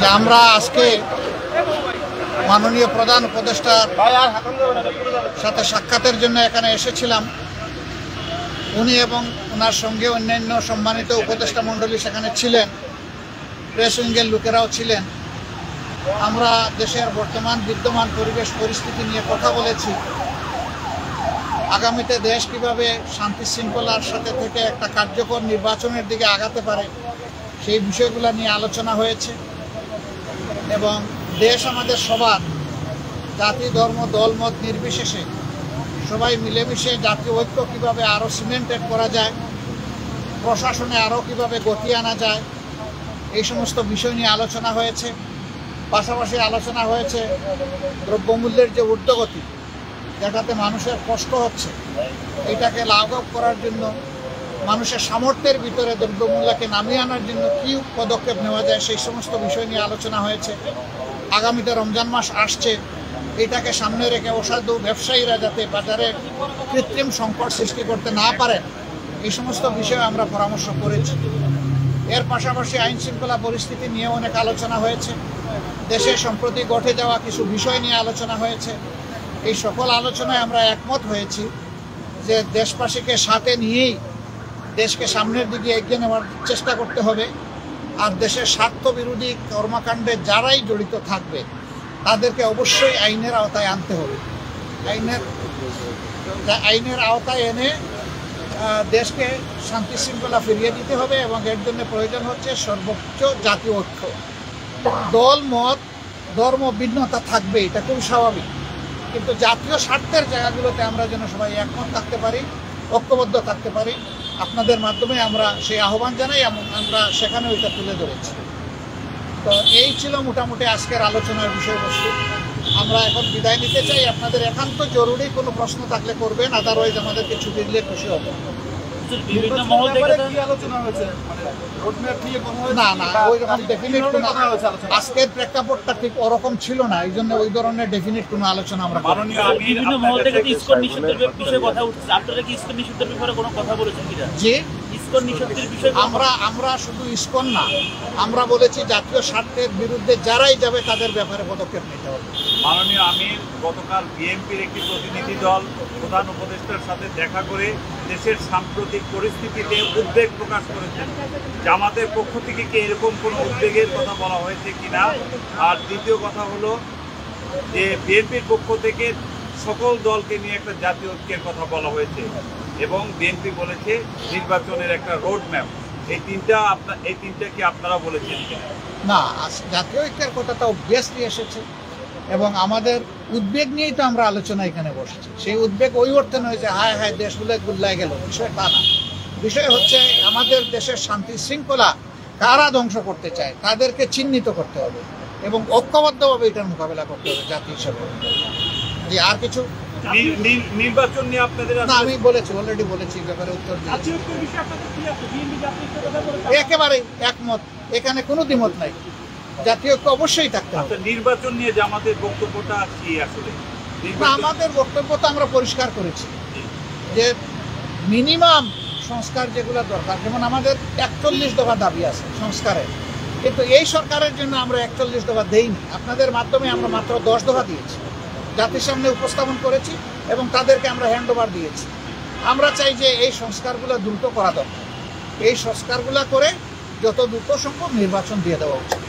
যে আমরা আজকে মাননীয় প্রধান উপদেষ্টার সাথে সাক্ষাতের জন্য এখানে এসেছিলাম। উনি এবং ওনার সঙ্গে অন্যান্য সম্মানিত উপদেষ্টা মণ্ডলী সেখানে ছিলেন, প্রেস উইংয়ের লোকেরাও ছিলেন। আমরা দেশের বর্তমান বিদ্যমান পরিবেশ পরিস্থিতি নিয়ে কথা বলেছি। আগামীতে দেশ কিভাবে শান্তি শৃঙ্খলার সাথে থেকে একটা কার্যকর নির্বাচনের দিকে আগাতে পারে সেই বিষয়গুলো নিয়ে আলোচনা হয়েছে। এবং দেশ আমাদের সবার, জাতি ধর্ম দলমত নির্বিশেষে সবাই মিলেমিশে জাতীয় ঐক্য কীভাবে আরও সিমেন্টেড করা যায়, প্রশাসনে আরও কীভাবে গতি আনা যায়, এই সমস্ত বিষয় নিয়ে আলোচনা হয়েছে। পাশাপাশি আলোচনা হয়েছে দ্রব্যমূল্যের যে ঊর্ধ্বগতি, যেটাতে মানুষের কষ্ট হচ্ছে, এটাকে লাঘব করার জন্য মানুষের সামর্থ্যের ভিতরে দ্রব্যমূল্যকে নামিয়ে আনার জন্য কী পদক্ষেপ নেওয়া যায় সেই সমস্ত বিষয় নিয়ে আলোচনা হয়েছে। আগামীতে রমজান মাস আসছে, এটাকে সামনে রেখে অসাধু ব্যবসায়ীরা যাতে বাজারে কৃত্রিম সংকট সৃষ্টি করতে না পারেন এই সমস্ত বিষয়ে আমরা পরামর্শ করেছি। এর পাশাপাশি আইন শৃঙ্খলা পরিস্থিতি নিয়ে অনেক আলোচনা হয়েছে। দেশে সম্প্রতি ঘটে যাওয়া কিছু বিষয় নিয়ে আলোচনা হয়েছে। এই সকল আলোচনায় আমরা একমত হয়েছি যে দেশবাসীকে সাথে নিয়েই দেশকে সামনের দিকে এগিয়ে নেওয়ার চেষ্টা করতে হবে। আর দেশের স্বার্থ বিরোধী কর্মকাণ্ডে যারাই জড়িত থাকবে তাদেরকে অবশ্যই আইনের আওতায় আনতে হবে। আইনের আওতায় এনে দেশকে শান্তি শৃঙ্খলা ফিরিয়ে দিতে হবে এবং এর জন্য প্রয়োজন হচ্ছে সর্বোচ্চ জাতীয় ঐক্য। দল মত ধর্ম ভিন্নতা থাকবে, এটা খুব স্বাভাবিক, কিন্তু জাতীয় স্বার্থের জায়গাগুলোতে আমরা যেন সবাই একমত থাকতে পারি, ঐক্যবদ্ধ থাকতে পারি। আপনাদের মাধ্যমে আমরা সেই আহ্বান জানাই এবং আমরা সেখানে ওইটা তুলে ধরেছি। তো এই ছিল মোটামুটি আজকের আলোচনার বিষয়বস্তু। আমরা এখন বিদায় নিতে চাই। আপনাদের একান্ত জরুরি কোনো প্রশ্ন থাকলে করবেন, আদারওয়াইজ আমাদেরকে ছুটি দিলে খুশি হব। না না, ওইরকম ডেফিনিট কোনো আজকের প্রেক্ষাপটটা ঠিক ওরকম ছিল না, এই জন্য ওই ধরনের ডেফিনিট কোনো আলোচনা আমরা আমরা শুধু ইসকন না, আমরা বলেছি জাতীয় স্বার্থের বিরুদ্ধে যারাই যাবে তাদের ব্যাপারে পদক্ষেপ নিতে হবে। মাননীয় আমির গতকাল বিএনপির একটি প্রতিনিধি দল প্রধান উপদেষ্টার সাথে দেখা করে দেশের সাম্প্রতিক পরিস্থিতিতে উদ্বেগ প্রকাশ করেছেন। জামাতের পক্ষ থেকে কি এরকম কোনো উদ্বেগের কথা বলা হয়েছে কিনা? আর দ্বিতীয় কথা হলো যে বিএনপির পক্ষ থেকে সকল দলকে নিয়ে একটা জাতীয় ঐক্যের কথা বলা হয়েছে এবং বিএনপি বলেছে নির্বাচনের একটা রোড ম্যাপ। এই তিনটা কি আপনারা বলেছেন কিনা? না, জাতীয় ঐক্যের কথাটা অবভিয়াসলি এসেছে এবং আমাদের উদ্বেগ নিয়েই তো আমরা আলোচনা এখানে বসেছি। সেই উদ্বেগ ওই অর্থে নয় যে হায় হায় দেশগুলো গুল্লায় গেল, বিষয় তা না। বিষয় হচ্ছে আমাদের দেশের শান্তি শৃঙ্খলা কারা ধ্বংস করতে চায় তাদেরকে চিহ্নিত করতে হবে এবং ঐক্যবদ্ধভাবে এটার মোকাবেলা করতে হবে জাতি হিসাবে। যে আর কিছু নির্বাচন নিয়ে আপনাদের আমি বলেছি, অলরেডি বলেছি, ব্যাপারে উত্তর একেবারে একমত, এখানে কোনো দ্বিমত নাই। জাতীয় ঐক্য অবশ্যই থাকতে হবে। নির্বাচন নিয়ে আমাদের বক্তব্যটা কি? আসলে আমাদের বক্তব্য তো আমরা পরিষ্কার করেছি যে মিনিমাম সংস্কার যেগুলো দরকার, যেমন আমাদের 41 দফা দাবি আছে সংস্কারের, কিন্তু এই সরকারের জন্য আমরা 41 দফা দেইনি। আপনাদের মাধ্যমে আমরা মাত্র 10 দফা দিয়েছি, জাতির সামনে উপস্থাপন করেছি এবং তাদেরকে আমরা হ্যান্ড ওভার দিয়েছি। আমরা চাই যে এই সংস্কারগুলো দ্রুত করা দরকার। এই সংস্কারগুলো করে যত দ্রুত সম্ভব নির্বাচন দিয়ে দেওয়া উচিত।